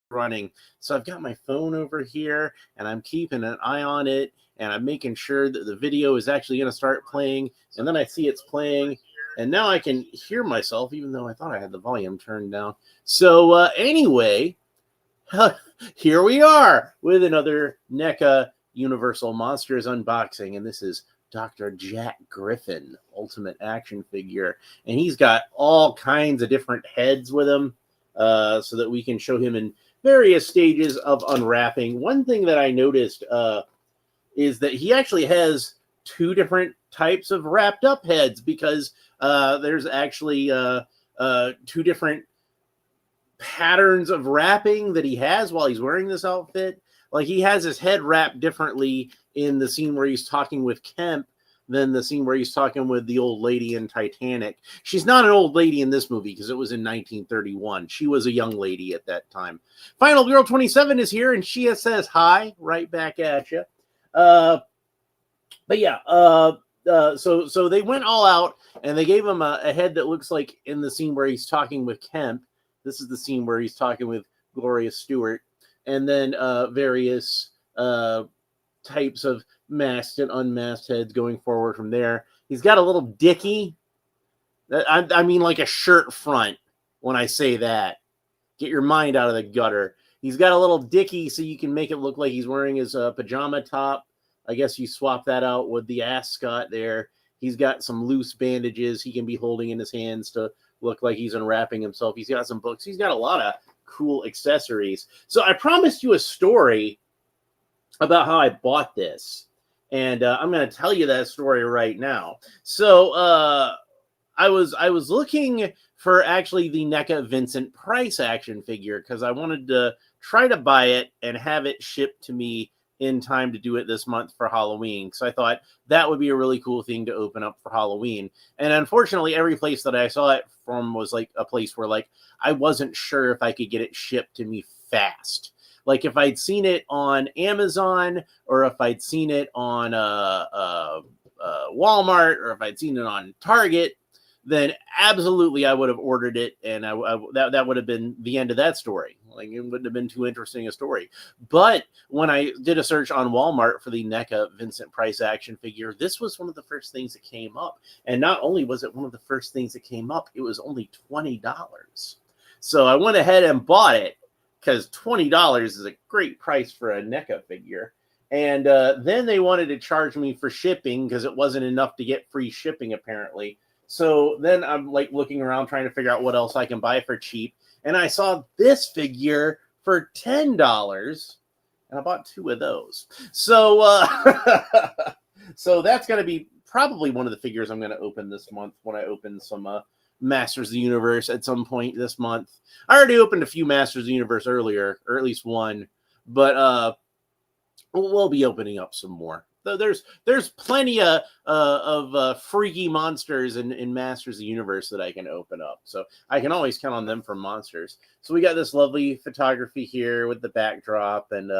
running. So I've got my phone over here and I'm keeping an eye on it and I'm making sure that the video is actually going to start playing. And then I see it's playing and now I can hear myself, even though I thought I had the volume turned down. So anyway, here we are with another NECA Universal Monsters unboxing. And this is Dr. Jack Griffin, Ultimate Action Figure. And he's got all kinds of different heads with him so that we can show him in various stages of unwrapping. One thing that I noticed is that he actually has two different types of wrapped up heads because there's actually two different patterns of wrapping that he has while he's wearing this outfit. Like he has his head wrapped differently in the scene where he's talking with Kemp than the scene where he's talking with the old lady in Titanic. She's not an old lady in this movie because it was in 1931. She was a young lady at that time. Final Girl 27 is here and she says hi right back at you. But yeah, so they went all out and they gave him a head that looks like in the scene where he's talking with Kemp. This is the scene where he's talking with Gloria Stewart, and then various types of masked and unmasked heads going forward from there. He's got a little dicky. I mean like a shirt front when I say that. Get your mind out of the gutter. He's got a little dicky so you can make it look like he's wearing his pajama top. I guess you swap that out with the ascot there. He's got some loose bandages he can be holding in his hands to look like he's unwrapping himself. He's got some books. He's got a lot of cool accessories. So I promised you a story about how I bought this. And I'm going to tell you that story right now. So I was looking for actually the NECA Vincent Price action figure because I wanted to try to buy it and have it shipped to me in time to do it this month for Halloween. So I thought that would be a really cool thing to open up for Halloween. And unfortunately, every place that I saw it from was like a place where like I wasn't sure if I could get it shipped to me fast. Like if I'd seen it on Amazon or if I'd seen it on Walmart or if I'd seen it on Target, then absolutely I would have ordered it, and that would have been the end of that story. Like it wouldn't have been too interesting a story. But when I did a search on Walmart for the NECA Vincent Price action figure, this was one of the first things that came up. And not only was it one of the first things that came up, it was only $20. So I went ahead and bought it because $20 is a great price for a NECA figure. And then they wanted to charge me for shipping because it wasn't enough to get free shipping apparently. So then I'm like looking around trying to figure out what else I can buy for cheap. And I saw this figure for $10 and I bought two of those. So, so that's going to be probably one of the figures I'm going to open this month when I open some Masters of the Universe at some point this month. I already opened a few Masters of the Universe earlier, or at least one, but we'll be opening up some more. There's plenty of freaky monsters in Masters of the Universe that I can open up. So I can always count on them for monsters. So we got this lovely photography here with the backdrop and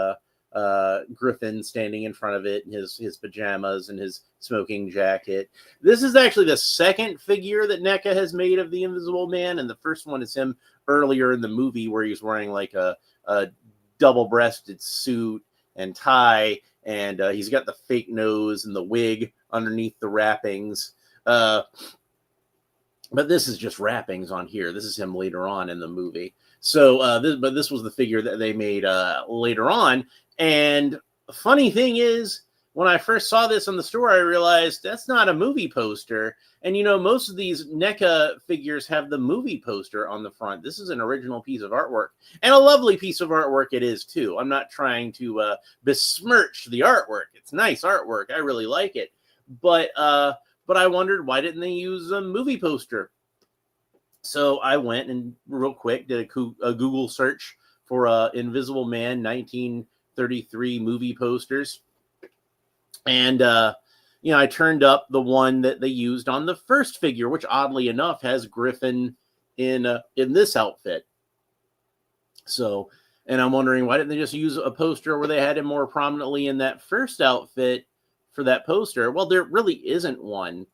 Griffin standing in front of it in his pajamas and his smoking jacket. This is actually the second figure that NECA has made of the Invisible Man. And the first one is him earlier in the movie where he's wearing like a double-breasted suit and tie. And he's got the fake nose and the wig underneath the wrappings. But this is just wrappings on here. This is him later on in the movie. So, this was the figure that they made later on. And the funny thing is, when I first saw this in the store, I realized that's not a movie poster. And, you know, most of these NECA figures have the movie poster on the front. This is an original piece of artwork. And a lovely piece of artwork it is, too. I'm not trying to besmirch the artwork. It's nice artwork. I really like it. But I wondered, why didn't they use a movie poster? So I went and real quick did a Google search for Invisible Man 1933 movie posters. And, you know, I turned up the one that they used on the first figure, which oddly enough has Griffin in this outfit. So, and I'm wondering, why didn't they just use a poster where they had him more prominently in that first outfit for that poster? Well, there really isn't one.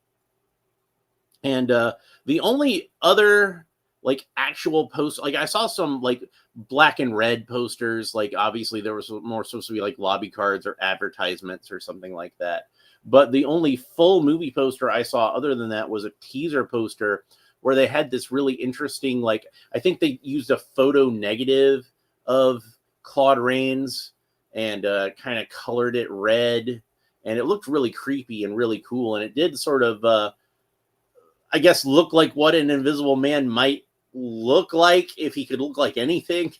And the only other like actual posts. Like I saw some like black and red posters. Like obviously there was more supposed to be like lobby cards or advertisements or something like that. But the only full movie poster I saw other than that was a teaser poster where they had this really interesting, like, I think they used a photo negative of Claude Rains and kind of colored it red. And it looked really creepy and really cool. And it did sort of, I guess, look like what an Invisible Man might look like if he could look like anything.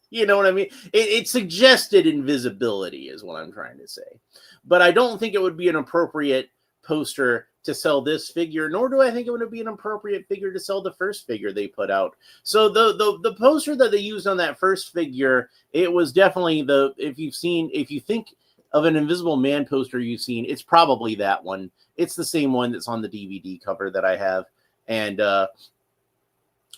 You know what I mean? It suggested invisibility is what I'm trying to say. But I don't think it would be an appropriate poster to sell this figure, nor do I think it would be an appropriate figure to sell the first figure they put out. So the poster that they used on that first figure, it was definitely if you think of an Invisible Man poster you've seen, it's probably that one. It's the same one that's on the DVD cover that I have. And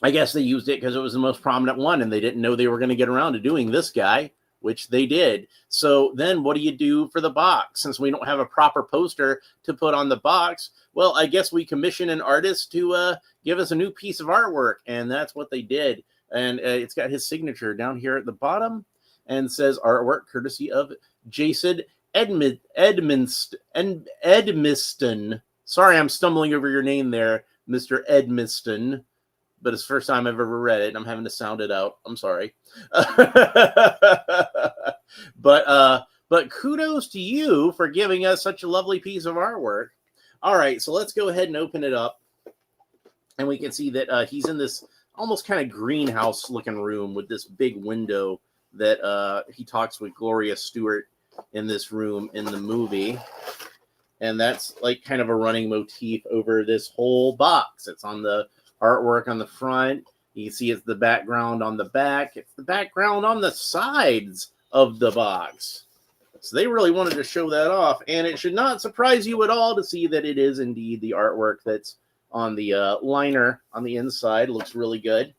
I guess they used it because it was the most prominent one, and they didn't know they were going to get around to doing this guy, which they did. So then what do you do for the box? Since we don't have a proper poster to put on the box, well, I guess we commission an artist to give us a new piece of artwork, and that's what they did. And it's got his signature down here at the bottom and says artwork courtesy of Jason Edmiston. Sorry, I'm stumbling over your name there, Mr. Edmiston. But it's the first time I've ever read it, and I'm having to sound it out. I'm sorry. But kudos to you for giving us such a lovely piece of artwork. All right, so let's go ahead and open it up. And we can see that he's in this almost kind of greenhouse-looking room with this big window that he talks with Gloria Stewart in this room in the movie. And that's like kind of a running motif over this whole box. It's on the artwork on the front. You can see it's the background on the back. It's the background on the sides of the box. So they really wanted to show that off. And it should not surprise you at all to see that it is indeed the artwork that's on the liner on the inside. It looks really good.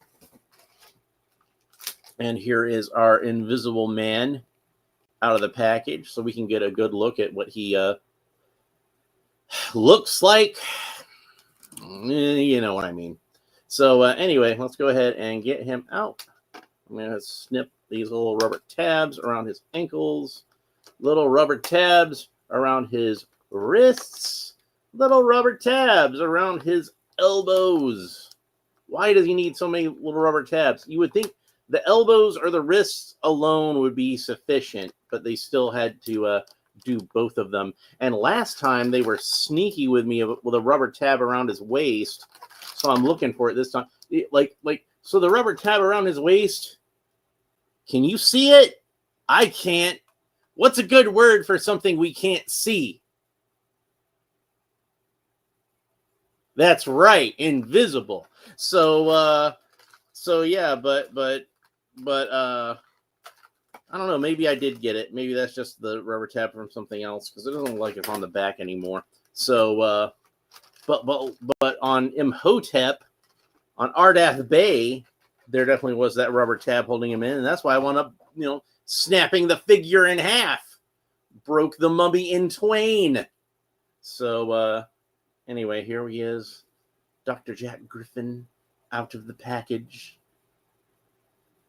And here is our Invisible Man out of the package so we can get a good look at what he looks like. You know what I mean. So anyway, let's go ahead and get him out. I'm going to snip these little rubber tabs around his ankles, little rubber tabs around his wrists, little rubber tabs around his elbows. Why does he need so many little rubber tabs? You would think the elbows or the wrists alone would be sufficient, but they still had to do both of them. And last time they were sneaky with me with a rubber tab around his waist. So I'm looking for it this time. So the rubber tab around his waist. Can you see it? I can't. What's a good word for something we can't see? That's right, invisible. So yeah, but I don't know. Maybe I did get it. Maybe that's just the rubber tab from something else because it doesn't look like it's on the back anymore. So, but on Imhotep, on Ardath Bey, there definitely was that rubber tab holding him in, and that's why I wound up, snapping the figure in half, broke the mummy in twain. So, anyway, here he is, Dr. Jack Griffin, out of the package.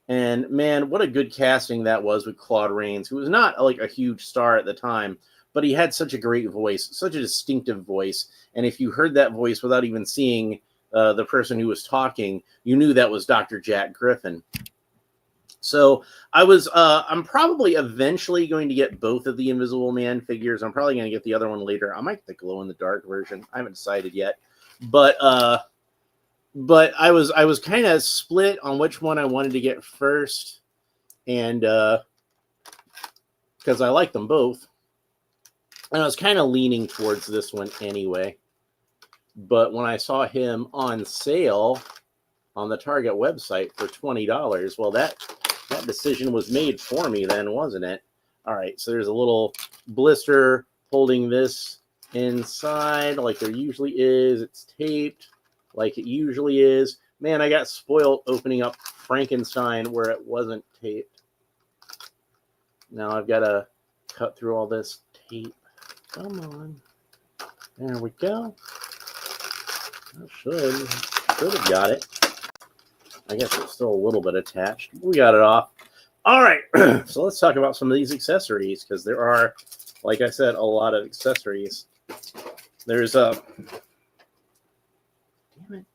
And man, what a good casting that was with Claude Rains, who was not like a huge star at the time, but he had such a great voice, such a distinctive voice. And if you heard that voice without even seeing the person who was talking, you knew that was Dr. Jack Griffin. So I'm probably eventually going to get both of the Invisible Man figures. I'm probably going to get the other one later. I might get the glow in the dark version. I haven't decided yet, but I was kind of split on which one I wanted to get first, and because I like them both, and I was kind of leaning towards this one anyway. But when I saw him on sale on the Target website for $20, well, that decision was made for me then, wasn't it? All right, so there's a little blister holding this inside like there usually is. It's taped like it usually is. Man, I got spoiled opening up Frankenstein where it wasn't taped. Now I've got to cut through all this tape. Come on. There we go. I should have got it. I guess it's still a little bit attached. We got it off. All right, so let's talk about some of these accessories, because there are, like I said, a lot of accessories. There's a... Damn it.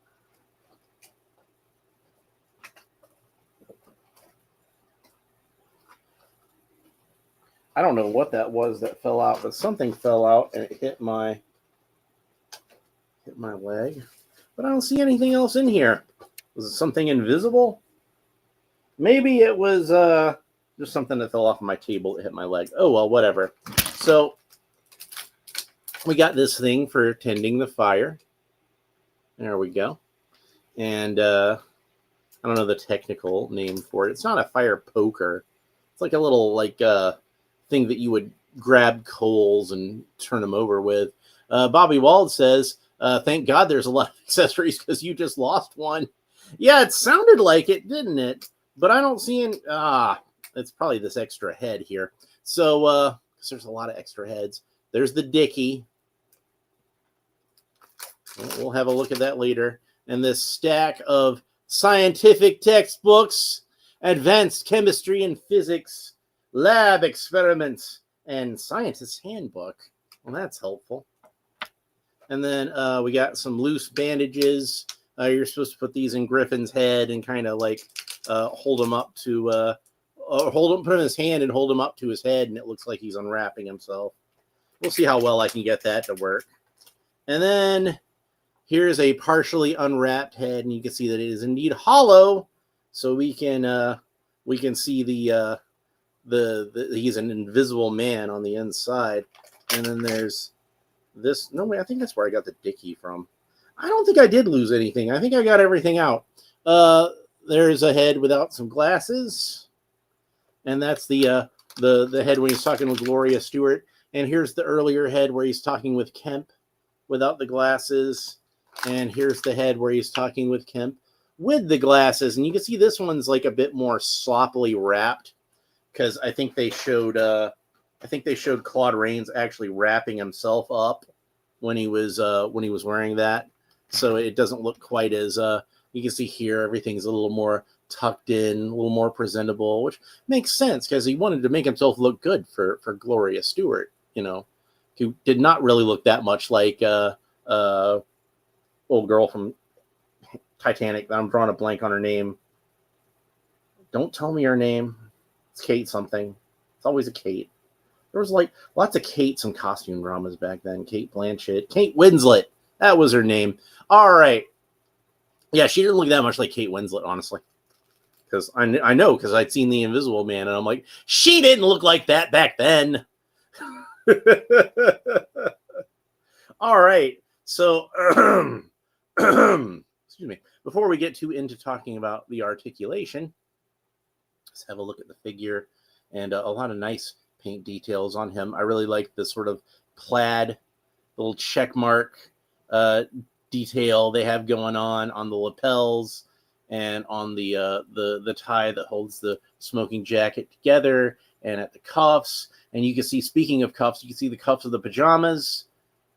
I don't know what that was that fell out, but something fell out and it hit my leg. But I don't see anything else in here. Was it something invisible? Maybe it was just something that fell off my table that hit my leg. Oh, well, whatever. So we got this thing for tending the fire. There we go. And I don't know the technical name for it. It's not a fire poker. It's like a little thing that you would grab coals and turn them over with. Bobby Wald says, thank God there's a lot of accessories because you just lost one. Yeah, it sounded like it, didn't it? But I don't see any. It's probably this extra head here. So, because there's a lot of extra heads. There's the Dickie. We'll have a look at that later. And this stack of scientific textbooks, advanced chemistry and physics, lab experiments, and scientist's handbook. Well, that's helpful. And then we got some loose bandages. You're supposed to put these in Griffin's head and kind of hold him up to, put him in his hand and hold him up to his head, and it looks like he's unwrapping himself. We'll see how well I can get that to work. And then here's a partially unwrapped head, and you can see that it is indeed hollow. So we can see the he's an invisible man on the inside. And then there's this. No way, I think that's where I got the Dickie from. I don't think I did lose anything. I think I got everything out. There's a head without some glasses, and that's the head when he's talking with Gloria Stewart. And here's the earlier head where he's talking with Kemp without the glasses. And here's the head where he's talking with Kemp with the glasses. And you can see this one's like a bit more sloppily wrapped, because I think they showed Claude Rains actually wrapping himself up when he was wearing that. So it doesn't look quite as you can see here, everything's a little more tucked in, a little more presentable, which makes sense because he wanted to make himself look good for Gloria Stewart, who did not really look that much like old girl from Titanic. I'm drawing a blank on her name. Don't tell me her name. It's Kate something. It's always a Kate. There was lots of Kates in costume dramas back then. Kate Blanchett. Kate Winslet. That was her name. All right. Yeah, she didn't look that much like Kate Winslet, honestly. Because I know, because I'd seen The Invisible Man, and I'm like, she didn't look like that back then. All right. So, excuse me. Before we get too into talking about the articulation, let's have a look at the figure, and a lot of nice paint details on him. I really like this sort of plaid little check mark detail they have going on the lapels and on the tie that holds the smoking jacket together, and at the cuffs. And you can see, speaking of cuffs, you can see the cuffs of the pajamas,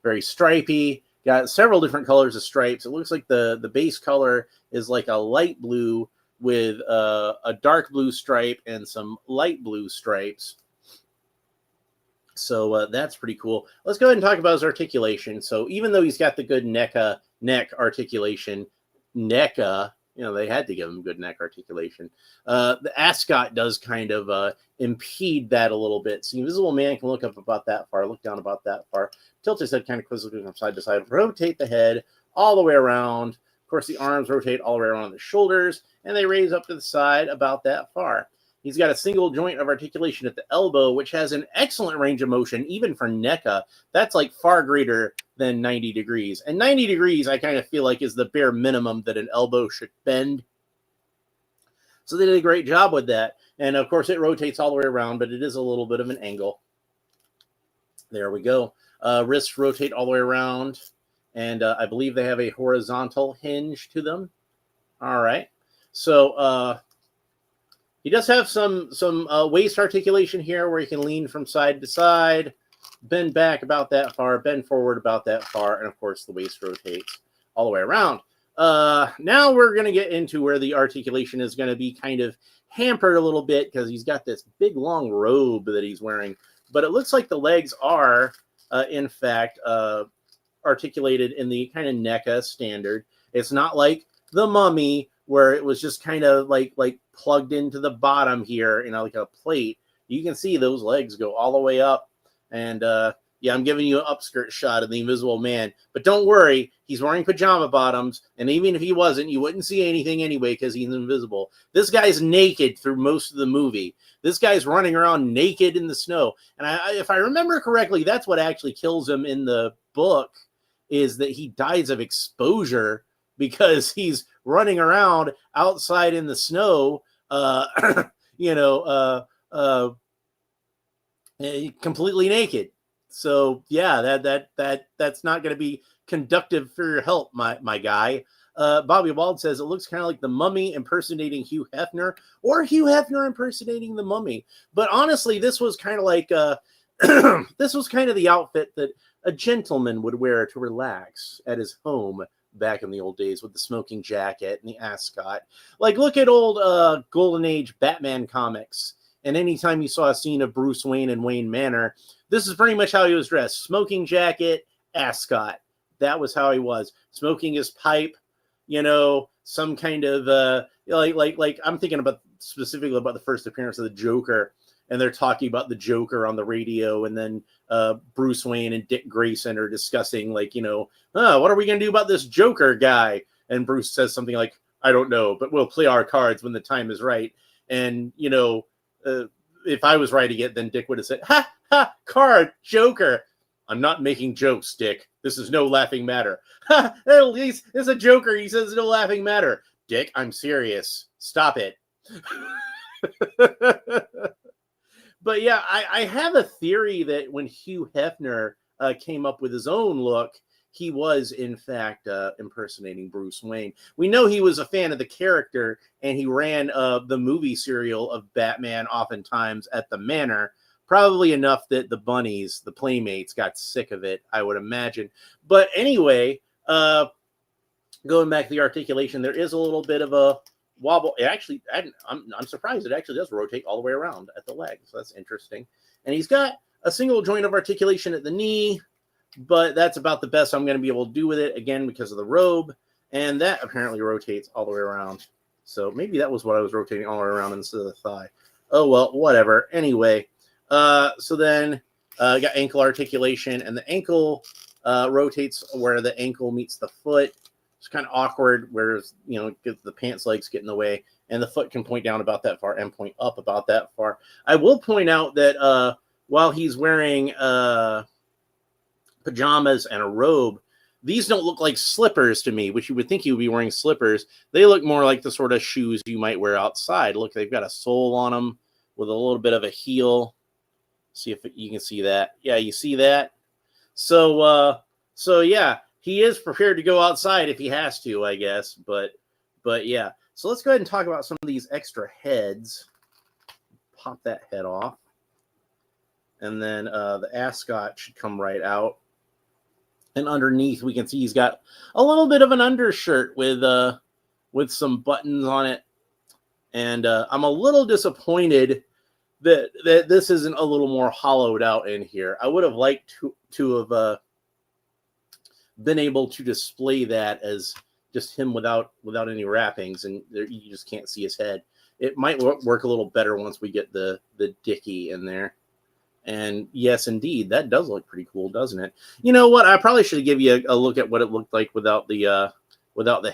very stripy. Got several different colors of stripes. It looks like the base color is like a light blue with a dark blue stripe and some light blue stripes. So that's pretty cool. Let's go ahead and talk about his articulation. So even though he's got the good neck articulation, Neca, they had to give him good neck articulation. The ascot does kind of impede that a little bit. So the Invisible Man can look up about that far, look down about that far, tilt his head kind of quizzically from side to side, rotate the head all the way around. Of course, the arms rotate all the way around the shoulders, and they raise up to the side about that far. He's got a single joint of articulation at the elbow, which has an excellent range of motion, even for Neca. That's like far greater than 90 degrees. And 90 degrees, I kind of feel like, is the bare minimum that an elbow should bend. So they did a great job with that. And of course, it rotates all the way around, but it is a little bit of an angle. There we go. Wrists rotate all the way around. And I believe they have a horizontal hinge to them. All right. So, he does have some waist articulation here where he can lean from side to side, bend back about that far, bend forward about that far, and of course the waist rotates all the way around. Now we're going to get into where the articulation is going to be kind of hampered a little bit because he's got this big long robe that he's wearing. But it looks like the legs are, in fact, articulated in the kind of Neca standard. It's not like the Mummy where it was just kind of like plugged into the bottom here, like a plate. You can see those legs go all the way up. And yeah, I'm giving you an upskirt shot of the Invisible Man. But don't worry, he's wearing pajama bottoms. And even if he wasn't, you wouldn't see anything anyway because he's invisible. This guy's naked through most of the movie. This guy's running around naked in the snow. And if I remember correctly, that's what actually kills him in the book, is that he dies of exposure because he's running around outside in the snow, completely naked. So yeah, that's not going to be conductive for your health, my guy. Bobby Wald says it looks kind of like the Mummy impersonating Hugh Hefner, or Hugh Hefner impersonating the Mummy. But honestly, this was kind of like this was kind of the outfit that a gentleman would wear to relax at his home back in the old days, with the smoking jacket and the ascot. Like, look at old Golden Age Batman comics. And anytime you saw a scene of Bruce Wayne and Wayne Manor, this is pretty much how he was dressed. Smoking jacket, ascot. That was how he was. Smoking his pipe, some kind of, like I'm thinking about specifically about the first appearance of the Joker, and they're talking about the Joker on the radio, and then Bruce Wayne and Dick Grayson are discussing, like, what are we going to do about this Joker guy? And Bruce says something like, I don't know, but we'll play our cards when the time is right. And, if I was writing it, then Dick would have said, ha, ha, card, Joker. I'm not making jokes, Dick. This is no laughing matter. Ha, at least it's a Joker. He says no laughing matter. Dick, I'm serious. Stop it. But yeah, I have a theory that when Hugh Hefner came up with his own look, he was, in fact, impersonating Bruce Wayne. We know he was a fan of the character, and he ran the movie serial of Batman oftentimes at the Manor, probably enough that the bunnies, the Playmates, got sick of it, I would imagine. But anyway, going back to the articulation, there is a little bit of a wobble. It actually, I'm surprised it actually does rotate all the way around at the leg, so that's interesting. And he's got a single joint of articulation at the knee, but that's about the best I'm going to be able to do with it, again, because of the robe, and that apparently rotates all the way around. So maybe that was what I was rotating all the way around instead of the thigh. Oh, well, whatever. Anyway, so then got ankle articulation, and the ankle rotates where the ankle meets the foot. It's kind of awkward, whereas, the pants legs get in the way, and the foot can point down about that far and point up about that far. I will point out that while he's wearing pajamas and a robe, these don't look like slippers to me, which you would think he would be wearing slippers. They look more like the sort of shoes you might wear outside. Look, they've got a sole on them with a little bit of a heel. See if you can see that. Yeah, you see that? So yeah, he is prepared to go outside if he has to, I guess. But yeah. So let's go ahead and talk about some of these extra heads. Pop that head off. And then the ascot should come right out. And underneath, we can see he's got a little bit of an undershirt with some buttons on it. And I'm a little disappointed that this isn't a little more hollowed out in here. I would have liked to have been able to display that as just him without any wrappings, and you just can't see his head. It might work a little better once we get the dicky in there. And yes, indeed, that does look pretty cool, doesn't it? You know what? I probably should give you a look at what it looked like without the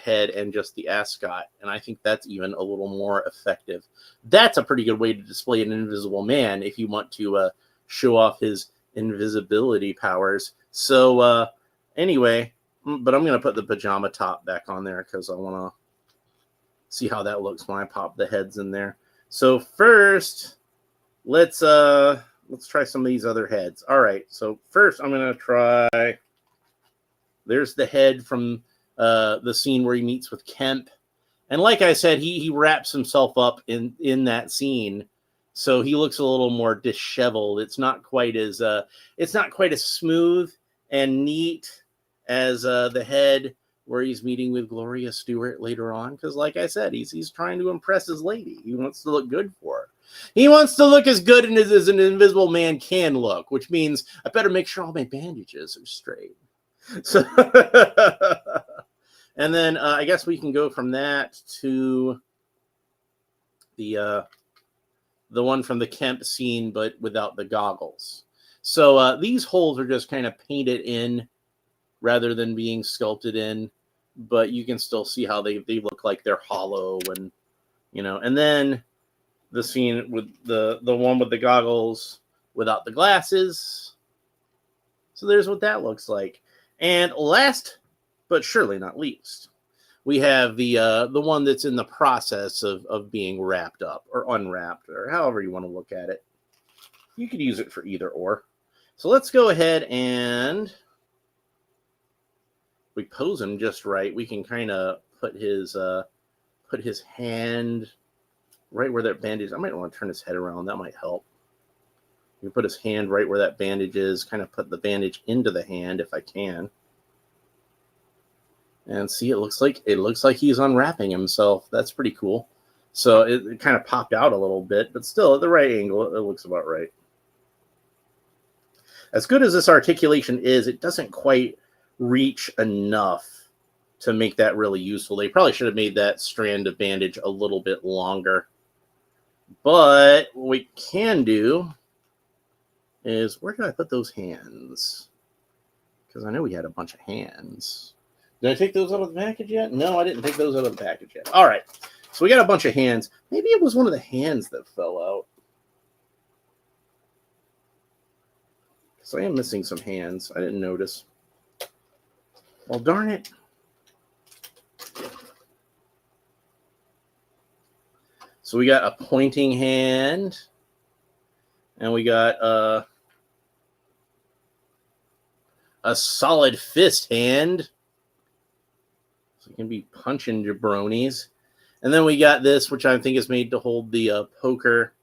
head and just the ascot. And I think that's even a little more effective. That's a pretty good way to display an invisible man if you want to show off his invisibility powers. So anyway, but I'm going to put the pajama top back on there because I want to see how that looks when I pop the heads in there. So first, let's try some of these other heads. All right, so first I'm going to try, there's the head from the scene where he meets with Kemp. And like I said, he wraps himself up in that scene, so he looks a little more disheveled. It's not quite as smooth and neat as the head where he's meeting with Gloria Stewart later on. Because, like I said, he's trying to impress his lady. He wants to look good for her. He wants to look as good as an Invisible Man can look, which means I better make sure all my bandages are straight. So, and then I guess we can go from that to the one from the Kemp scene, but without the goggles. So these holes are just kind of painted in rather than being sculpted in, but you can still see how they look like they're hollow, and and then the scene with the one with the goggles without the glasses. So there's what that looks like. And last but surely not least, we have the one that's in the process of being wrapped up or unwrapped, or however you want to look at it. You could use it for either or. So let's go ahead, and we pose him just right. We can kind of put his hand right where that bandage. I might want to turn his head around. That might help. You put his hand right where that bandage is. Kind of put the bandage into the hand if I can. And see, it looks like he's unwrapping himself. That's pretty cool. So it kind of popped out a little bit, but still at the right angle, it looks about right. As good as this articulation is, it doesn't quite reach enough to make that really useful. They probably should have made that strand of bandage a little bit longer. But what we can do is, where did I put those hands? Because I know we had a bunch of hands. Did I take those out of the package yet? No, I didn't take those out of the package yet. All right. So we got a bunch of hands. Maybe it was one of the hands that fell out. So I am missing some hands. I didn't notice. Well, darn it. So we got a pointing hand. And we got a solid fist hand. So you can be punching jabronis. And then we got this, which I think is made to hold the poker.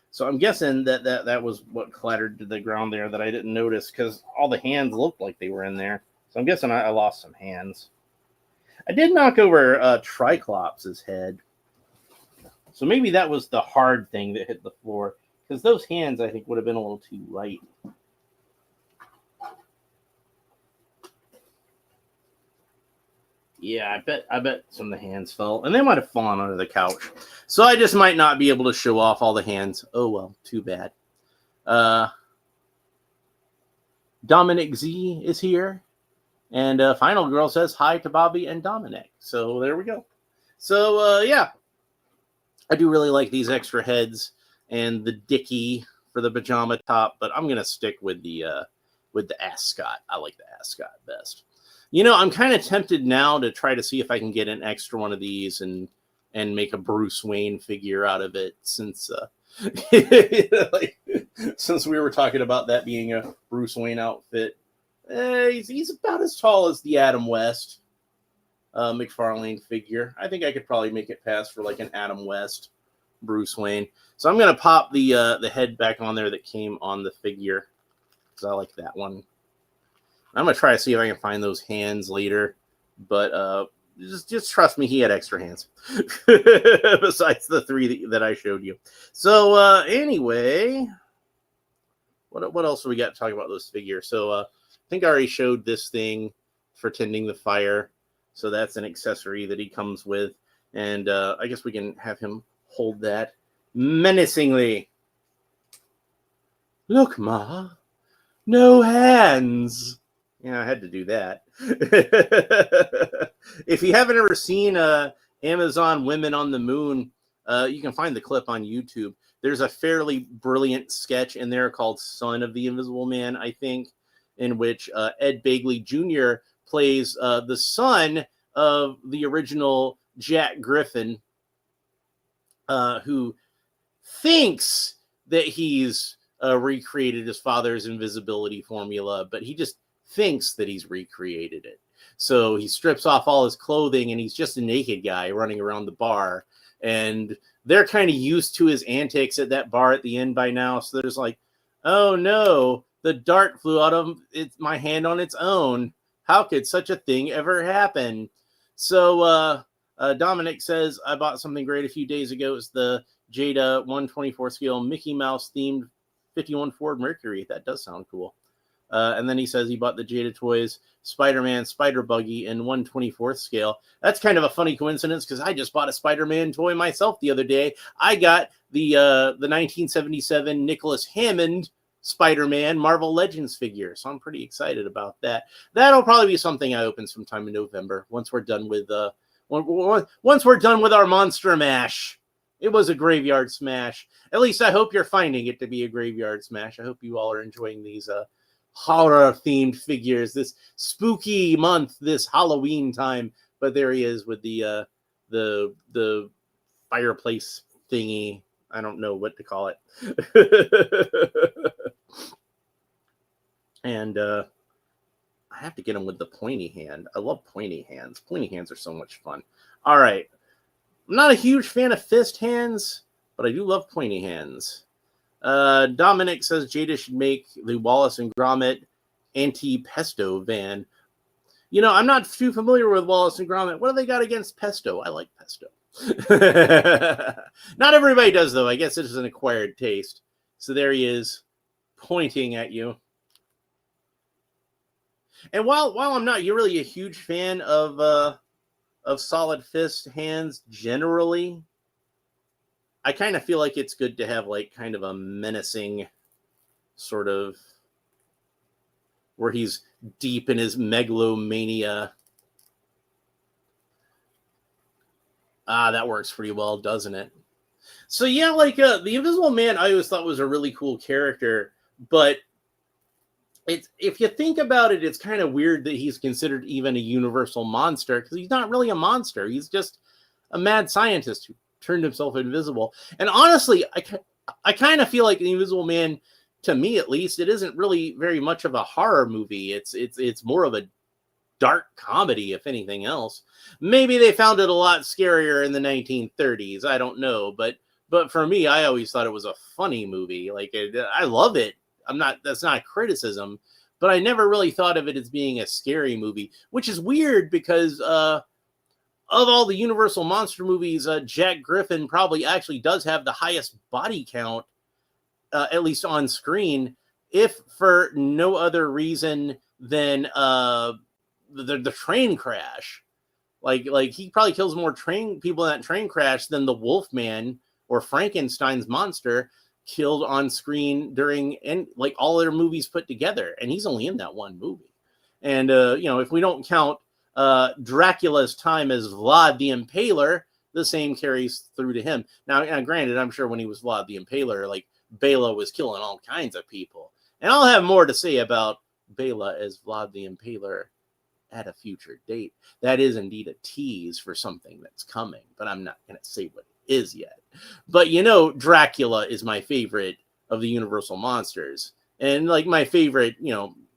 So I'm guessing that was what clattered to the ground there that I didn't notice, because all the hands looked like they were in there. So I'm guessing I lost some hands. I did knock over Triclops' head. So maybe that was the hard thing that hit the floor, because those hands, I think, would have been a little too light. Yeah, I bet some of the hands fell, and they might have fallen under the couch. So I just might not be able to show off all the hands. Oh, well, too bad. Dominic Z is here, and Final Girl says hi to Bobby and Dominic. So there we go. So, yeah, I do really like these extra heads and the dicky for the pajama top, but I'm going to stick with the ascot. I like the ascot best. I'm kind of tempted now to try to see if I can get an extra one of these and make a Bruce Wayne figure out of it, since since we were talking about that being a Bruce Wayne outfit. He's about as tall as the Adam West McFarlane figure. I think I could probably make it pass for like an Adam West Bruce Wayne. So I'm going to pop the head back on there that came on the figure, because I like that one. I'm going to try to see if I can find those hands later, but just trust me, he had extra hands besides the three that I showed you. So anyway, what else do we got to talk about this figure? So I think I already showed this thing for tending the fire. So that's an accessory that he comes with. And I guess we can have him hold that menacingly. Look, Ma, no hands. Yeah, I had to do that. If you haven't ever seen Amazon Women on the Moon, you can find the clip on YouTube. There's a fairly brilliant sketch in there called Son of the Invisible Man, I think, in which Ed Begley Jr. plays the son of the original Jack Griffin, who thinks that he's recreated his father's invisibility formula, but he just thinks that he's recreated it. So he strips off all his clothing and he's just a naked guy running around the bar. And they're kind of used to his antics at that bar at the end by now. So they're just like, oh no, the dart flew out of my hand on its own. How could such a thing ever happen? So Dominic says, I bought something great a few days ago. It's the Jada 1/24 scale Mickey Mouse themed 51 Ford Mercury. That does sound cool. And then he says he bought the Jada Toys Spider-Man Spider Buggy in 1/24th scale. That's kind of a funny coincidence because I just bought a Spider-Man toy myself the other day. I got the 1977 Nicholas Hammond Spider-Man Marvel Legends figure, so I'm pretty excited about that. That'll probably be something I open sometime in November once we're done with once we're done with our Monster Mash. It was a graveyard smash. At least I hope you're finding it to be a graveyard smash. I hope you all are enjoying these horror-themed figures this spooky month, this Halloween time. But there he is with the fireplace thingy. I don't know what to call it. And I have to get him with the pointy hand. I love pointy hands. Pointy hands are so much fun. All right. I'm not a huge fan of fist hands, but I do love pointy hands. Dominic says Jada should make the Wallace and Gromit anti-pesto van. You know, I'm not too familiar with Wallace and Gromit. What do they got against pesto? I like pesto. Not everybody does, though. I guess it is an acquired taste. So there he is, pointing at you. And while I'm not really a huge fan of solid fist hands generally, I kind of feel like it's good to have like kind of a menacing sort of where he's deep in his megalomania. That works pretty well, doesn't it? So yeah, like the Invisible Man, I always thought was a really cool character, but if you think about it, it's kind of weird that he's considered even a universal monster because he's not really a monster. He's just a mad scientist who turned himself invisible. And honestly, I kind of feel like the Invisible Man, to me at least, it isn't really very much of a horror movie. It's more of a dark comedy, if anything else. Maybe they found it a lot scarier in the 1930s. I don't know, but for me, I always thought it was a funny movie. Like I love it. That's not criticism, but I never really thought of it as being a scary movie, which is weird because of all the Universal monster movies, Jack Griffin probably actually does have the highest body count, at least on screen, if for no other reason than the train crash. Like he probably kills more people in that train crash than the Wolfman or Frankenstein's monster killed on screen during like all their movies put together, and he's only in that one movie. And if we don't count Dracula's time as Vlad the Impaler, the same carries through to him. Now, granted, I'm sure when he was Vlad the Impaler, like Bela was killing all kinds of people, and I'll have more to say about Bela as Vlad the Impaler at a future date. That is indeed a tease for something that's coming, but I'm not going to say what it is yet. But Dracula is my favorite of the Universal monsters, and like my favorite,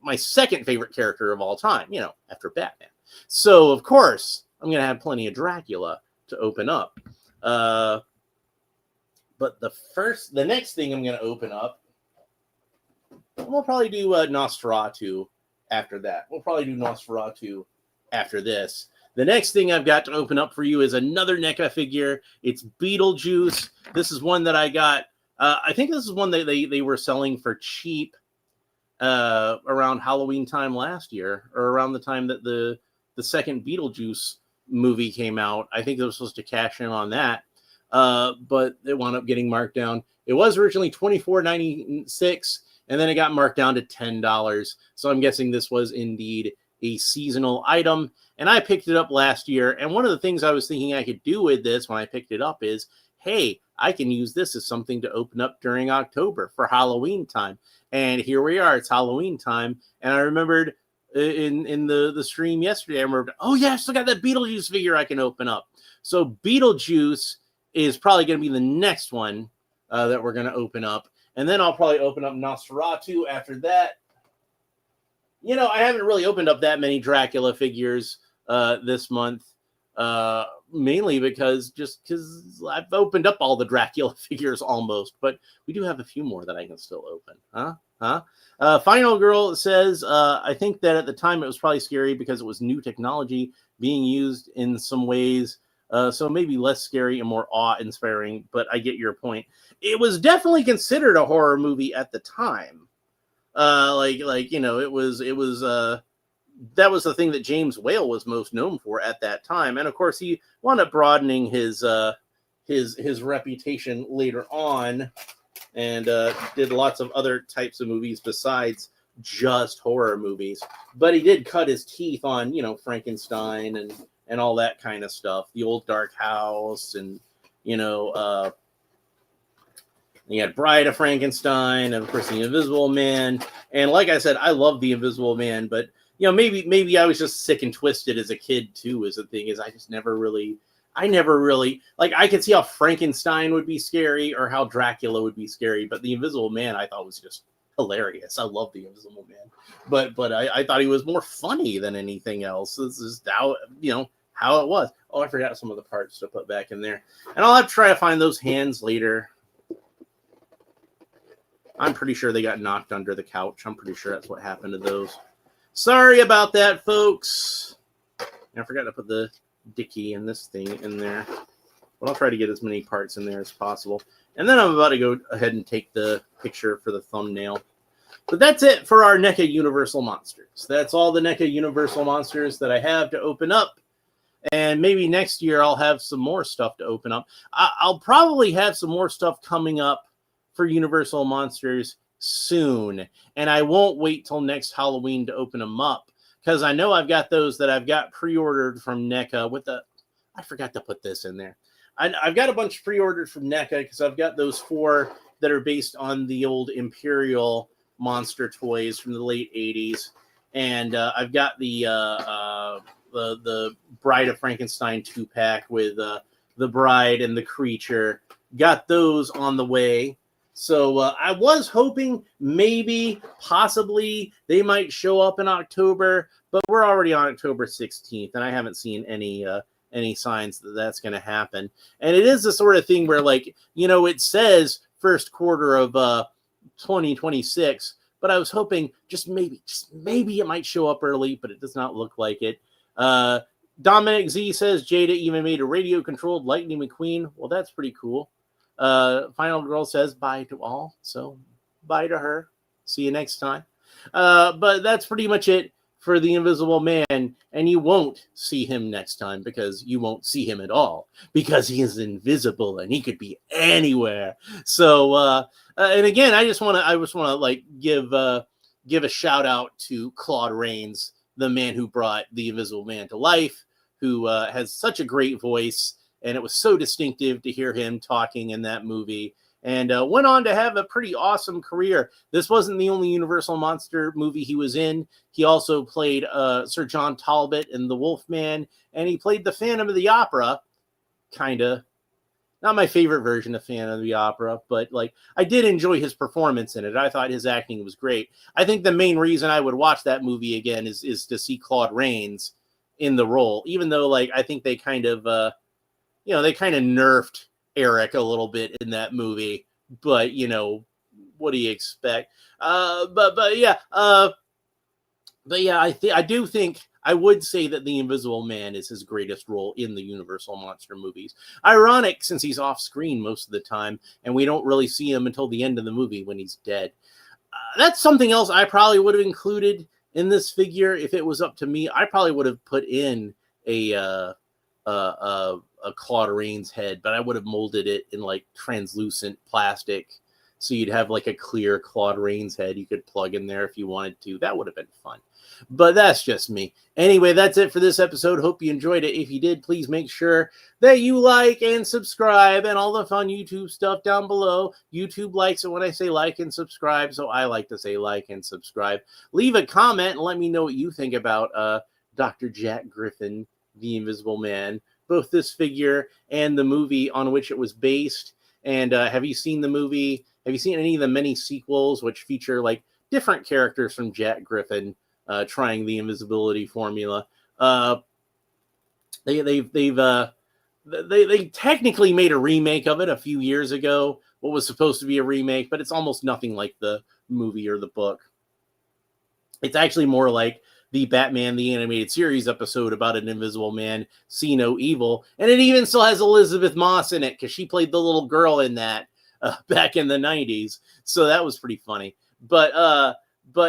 my second favorite character of all time, after Batman. So of course I'm going to have plenty of Dracula to open up. But the next thing I'm going to open up, we'll probably do Nosferatu after that. We'll probably do Nosferatu after this. The next thing I've got to open up for you is another NECA figure. It's Beetlejuice. This is one that I got. I think this is one that they were selling for cheap around Halloween time last year, or around the time that the second Beetlejuice movie came out. I think they were supposed to cash in on that, but it wound up getting marked down. It was originally $24.96, and then it got marked down to $10. So I'm guessing this was indeed a seasonal item, and I picked it up last year. And one of the things I was thinking I could do with this when I picked it up is, hey, I can use this as something to open up during October for Halloween time. And here we are, it's Halloween time. And I remembered in the stream yesterday, I remembered, oh yeah, I still got that Beetlejuice figure I can open up. So Beetlejuice is probably going to be the next one that we're going to open up. And then I'll probably open up Nosferatu after that. I haven't really opened up that many Dracula figures this month, mainly because I've opened up all the Dracula figures almost, but we do have a few more that I can still open. Huh? Huh? Final Girl says, I think that at the time it was probably scary because it was new technology being used in some ways. So maybe less scary and more awe-inspiring, but I get your point. It was definitely considered a horror movie at the time. That was the thing that James Whale was most known for at that time. And of course, he wound up broadening his reputation later on, and did lots of other types of movies besides just horror movies. But he did cut his teeth on, Frankenstein and all that kind of stuff. The Old Dark House, and he had Bride of Frankenstein, and of course the Invisible Man. And like I said, I love the Invisible Man, but maybe I was just sick and twisted as a kid too. Is the thing is, I never really like. I could see how Frankenstein would be scary or how Dracula would be scary, but the Invisible Man I thought was just hilarious. I love the Invisible Man, but I thought he was more funny than anything else. This is how how it was. Oh, I forgot some of the parts to put back in there, and I'll have to try to find those hands later. I'm pretty sure they got knocked under the couch. I'm pretty sure that's what happened to those. Sorry about that, folks. I forgot to put the dicky and this thing in there. But I'll try to get as many parts in there as possible. And then I'm about to go ahead and take the picture for the thumbnail. But that's it for our NECA Universal Monsters. That's all the NECA Universal Monsters that I have to open up. And maybe next year I'll have some more stuff to open up. I'll probably have some more stuff coming up for Universal Monsters soon, and I won't wait till next Halloween to open them up, because I know I've got those that I've got pre-ordered from NECA with the, I forgot to put this in there. I've got a bunch pre-ordered from NECA because I've got those 4 that are based on the old Imperial monster toys from the late 80s, and I've got the Bride of Frankenstein 2-pack with the bride and the creature. Got those on the way. So I was hoping maybe, possibly, they might show up in October, but we're already on October 16th, and I haven't seen any signs that that's going to happen. And it is the sort of thing where, it says first quarter of 2026, but I was hoping just maybe it might show up early, but it does not look like it. Dominic Z says Jada even made a radio-controlled Lightning McQueen. Well, that's pretty cool. Final Girl says bye to all, so bye to her. See you next time. But that's pretty much it for the Invisible Man, and you won't see him next time because you won't see him at all because he is invisible and he could be anywhere. So, and again, I just want to give a shout out to Claude Rains, the man who brought the Invisible Man to life, who has such a great voice. And it was so distinctive to hear him talking in that movie, and went on to have a pretty awesome career. This wasn't the only Universal Monster movie he was in. He also played Sir John Talbot in The Wolfman, and he played the Phantom of the Opera, kind of. Not my favorite version of Phantom of the Opera, but I did enjoy his performance in it. I thought his acting was great. I think the main reason I would watch that movie again is to see Claude Rains in the role, even though I think they kind of they kind of nerfed Eric a little bit in that movie, but what do you expect? But yeah, I do think I would say that the Invisible Man is his greatest role in the Universal Monster movies. Ironic, since he's off screen most of the time, and we don't really see him until the end of the movie when he's dead. That's something else I probably would have included in this figure if it was up to me. I probably would have put in a Claude Rains head, but I would have molded it in translucent plastic, so you'd have a clear Claude Rains head you could plug in there if you wanted to. That would have been fun, but that's just me. Anyway, that's it for this episode. Hope you enjoyed it. If you did, please make sure that you like and subscribe and all the fun YouTube stuff down below. YouTube likes it when I say like and subscribe, so I like to say like and subscribe. Leave a comment and let me know what you think about Dr. Jack Griffin, the Invisible Man, both this figure and the movie on which it was based. And have you seen the movie? Have you seen any of the many sequels which feature different characters from Jack Griffin trying the invisibility formula? They technically made a remake of it a few years ago. What was supposed to be a remake, but it's almost nothing like the movie or the book. It's actually more like the Batman the Animated Series episode about an invisible man, see no evil. And it even still has Elizabeth Moss in it because she played the little girl in that back in the 90s. So that was pretty funny. But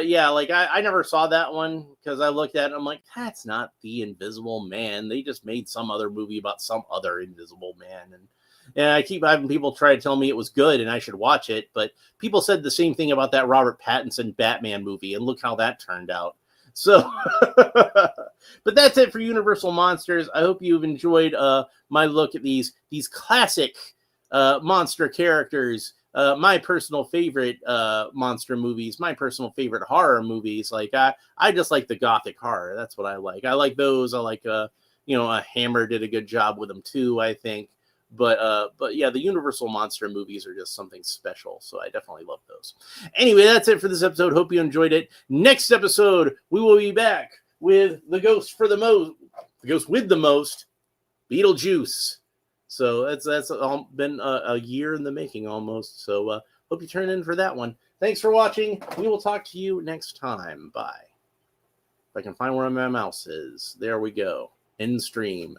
yeah, like I never saw that one because I looked at it and I'm like, that's not the Invisible Man. They just made some other movie about some other Invisible Man. And I keep having people try to tell me it was good and I should watch it. But people said the same thing about that Robert Pattinson Batman movie. And look how that turned out. So, but that's it for Universal Monsters. I hope you've enjoyed my look at these classic monster characters. My personal favorite monster movies, my personal favorite horror movies. Like I just like the gothic horror. That's what I like. I like those. I like Hammer did a good job with them too, I think. But yeah, the Universal monster movies are just something special. So I definitely love those. Anyway, that's it for this episode. Hope you enjoyed it. Next episode, we will be back with the ghost with the most, Beetlejuice. So that's been a year in the making almost. So hope you turn in for that one. Thanks for watching. We will talk to you next time. Bye. If I can find where my mouse is. There we go. End stream.